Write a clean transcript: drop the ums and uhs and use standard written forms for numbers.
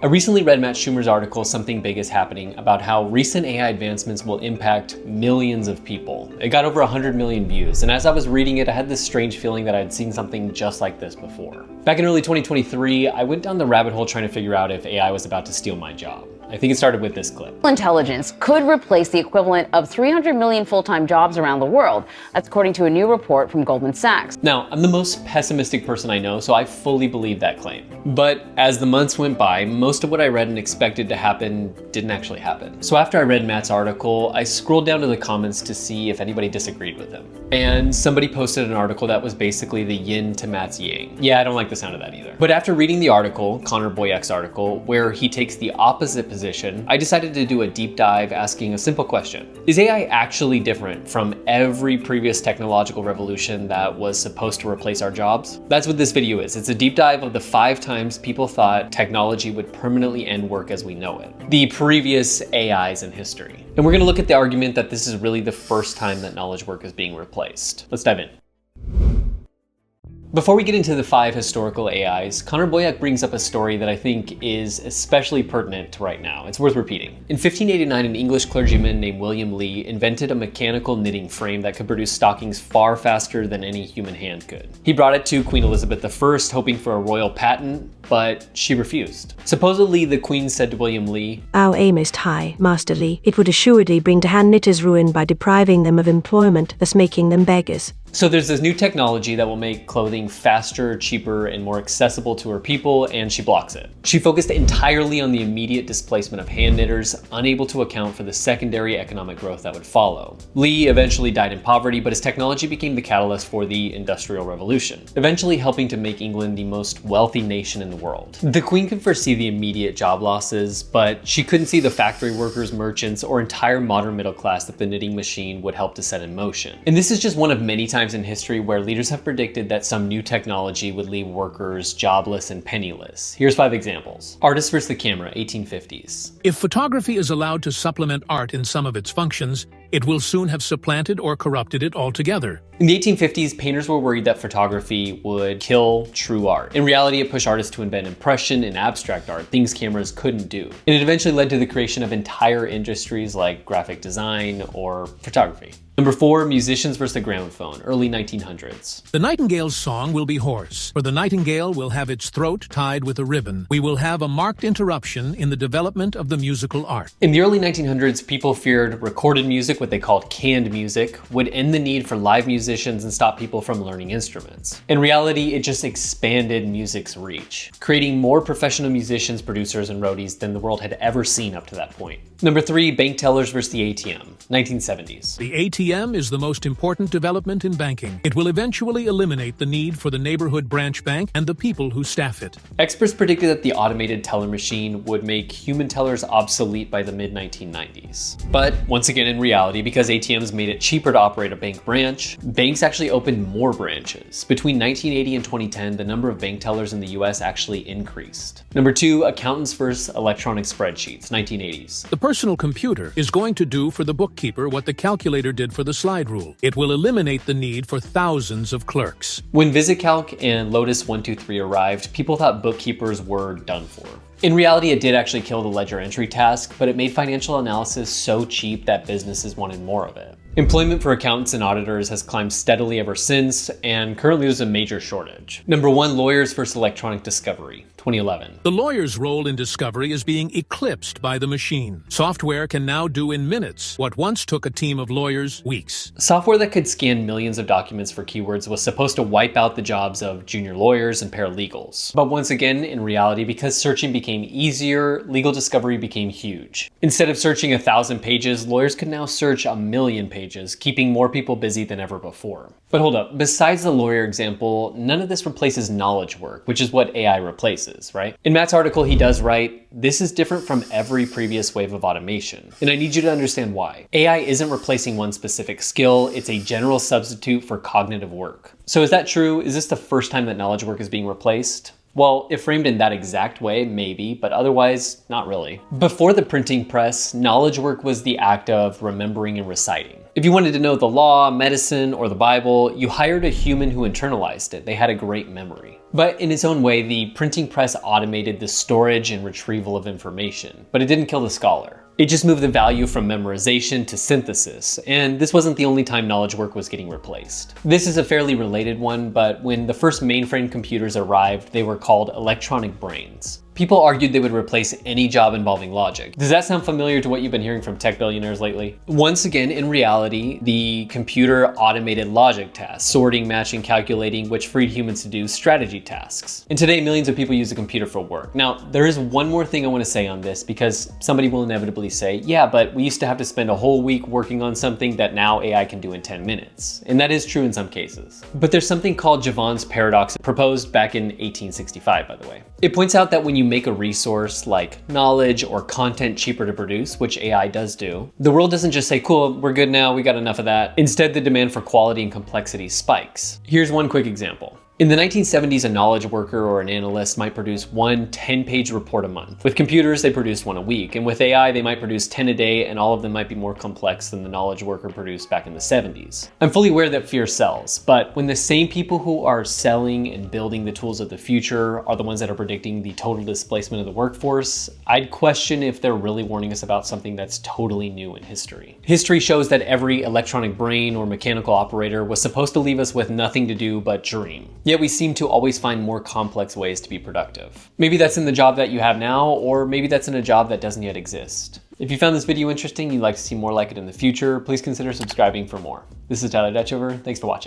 I recently read Matt Schumer's article, Something Big is Happening, about how recent AI advancements will impact millions of people. It got over 100 million views, and as I was reading it, I had this strange feeling that I'd seen something just like this before. Back in early 2023, I went down the rabbit hole trying to figure out if AI was about to steal my job. I think it started with this clip. Intelligence could replace the equivalent of 300 million full-time jobs around the world. That's according to a new report from Goldman Sachs. Now, I'm the most pessimistic person I know, so I fully believe that claim. But as the months went by, most of what I read and expected to happen didn't actually happen. So after I read Matt's article, I scrolled down to the comments to see if anybody disagreed with him. And somebody posted an article that was basically the yin to Matt's yang. Yeah, I don't like the sound of that either. But after reading the article, Connor Boyak's article, where he takes the opposite position, I decided to do a deep dive asking a simple question. Is AI actually different from every previous technological revolution that was supposed to replace our jobs? That's what this video is. It's a deep dive of the 5 times people thought technology would permanently end work as we know it. The previous AIs in history. And we're gonna look at the argument that this is really the first time that knowledge work is being replaced. Let's dive in. Before we get into the 5 historical AIs, Connor Boyak brings up a story that I think is especially pertinent to right now. It's worth repeating. In 1589, an English clergyman named William Lee invented a mechanical knitting frame that could produce stockings far faster than any human hand could. He brought it to Queen Elizabeth I, hoping for a royal patent, but she refused. Supposedly, the Queen said to William Lee, "Our aim is high, Master Lee. It would assuredly bring to hand knitters' ruin by depriving them of employment, thus making them beggars." So there's this new technology that will make clothing faster, cheaper, and more accessible to her people, and she blocks it. She focused entirely on the immediate displacement of hand knitters, unable to account for the secondary economic growth that would follow. Lee eventually died in poverty, but his technology became the catalyst for the Industrial Revolution, eventually helping to make England the most wealthy nation in the world. The Queen could foresee the immediate job losses, but she couldn't see the factory workers, merchants, or entire modern middle class that the knitting machine would help to set in motion. And this is just one of many times in history where leaders have predicted that some new technology would leave workers jobless and penniless. Here's 5 examples. Artist versus the camera, 1850s. If photography is allowed to supplement art in some of its functions, it will soon have supplanted or corrupted it altogether. In the 1850s, painters were worried that photography would kill true art. In reality, it pushed artists to invent impression and abstract art, things cameras couldn't do. And it eventually led to the creation of entire industries like graphic design or photography. Number 4, musicians versus the gramophone, early 1900s. The nightingale's song will be hoarse, for the nightingale will have its throat tied with a ribbon. We will have a marked interruption in the development of the musical art. In the early 1900s, people feared recorded music, what they called canned music, would end the need for live musicians and stop people from learning instruments. In reality, it just expanded music's reach, creating more professional musicians, producers, and roadies than the world had ever seen up to that point. Number 3, bank tellers versus the ATM, 1970s. The ATM is the most important development in banking. It will eventually eliminate the need for the neighborhood branch bank and the people who staff it. Experts predicted that the automated teller machine would make human tellers obsolete by the mid-1990s. But once again, in reality, because ATMs made it cheaper to operate a bank branch, banks actually opened more branches. Between 1980 and 2010, the number of bank tellers in the US actually increased. Number 2, accountants versus electronic spreadsheets, 1980s. The personal computer is going to do for the bookkeeper what the calculator did for the slide rule. It will eliminate the need for thousands of clerks. When VisitCalc and Lotus 123 arrived, people thought bookkeepers were done for. In reality, it did actually kill the ledger entry task, but it made financial analysis so cheap that businesses wanted more of it. Employment for accountants and auditors has climbed steadily ever since, and currently there's a major shortage. Number 1, lawyers versus electronic discovery, 2011. The lawyer's role in discovery is being eclipsed by the machine. Software can now do in minutes what once took a team of lawyers weeks. Software that could scan millions of documents for keywords was supposed to wipe out the jobs of junior lawyers and paralegals. But once again, in reality, because searching became easier, legal discovery became huge. Instead of searching 1,000 pages, lawyers could now search 1,000,000 pages, keeping more people busy than ever before. But hold up, besides the lawyer example, none of this replaces knowledge work, which is what AI replaces, right? In Matt's article, he does write, "This is different from every previous wave of automation." And I need you to understand why. AI isn't replacing one specific skill, it's a general substitute for cognitive work. So is that true? Is this the first time that knowledge work is being replaced? Well, if framed in that exact way, maybe, but otherwise, not really. Before the printing press, knowledge work was the act of remembering and reciting. If you wanted to know the law, medicine, or the Bible, you hired a human who internalized it. They had a great memory. But in its own way, the printing press automated the storage and retrieval of information, but it didn't kill the scholar. It just moved the value from memorization to synthesis, and this wasn't the only time knowledge work was getting replaced. This is a fairly related one, but when the first mainframe computers arrived, they were called electronic brains. People argued they would replace any job involving logic. Does that sound familiar to what you've been hearing from tech billionaires lately? Once again, in reality, the computer automated logic tasks, sorting, matching, calculating, which freed humans to do strategy tasks. And today, millions of people use a computer for work. Now, there is one more thing I want to say on this, because somebody will inevitably say, yeah, but we used to have to spend a whole week working on something that now AI can do in 10 minutes. And that is true in some cases. But there's something called Jevons paradox, proposed back in 1865, by the way. It points out that when you make a resource like knowledge or content cheaper to produce, which AI does do, the world doesn't just say, cool, we're good now, we got enough of that. Instead, the demand for quality and complexity spikes. Here's one quick example. In the 1970s, a knowledge worker or an analyst might produce one 10-page report a month. With computers, they produced one a week. And with AI, they might produce 10 a day, and all of them might be more complex than the knowledge worker produced back in the 70s. I'm fully aware that fear sells, but when the same people who are selling and building the tools of the future are the ones that are predicting the total displacement of the workforce, I'd question if they're really warning us about something that's totally new in history. History shows that every electronic brain or mechanical operator was supposed to leave us with nothing to do but dream. Yet we seem to always find more complex ways to be productive. Maybe that's in the job that you have now, or maybe that's in a job that doesn't yet exist. If you found this video interesting and you'd like to see more like it in the future, please consider subscribing for more. This is Tyler Dutchover. Thanks for watching.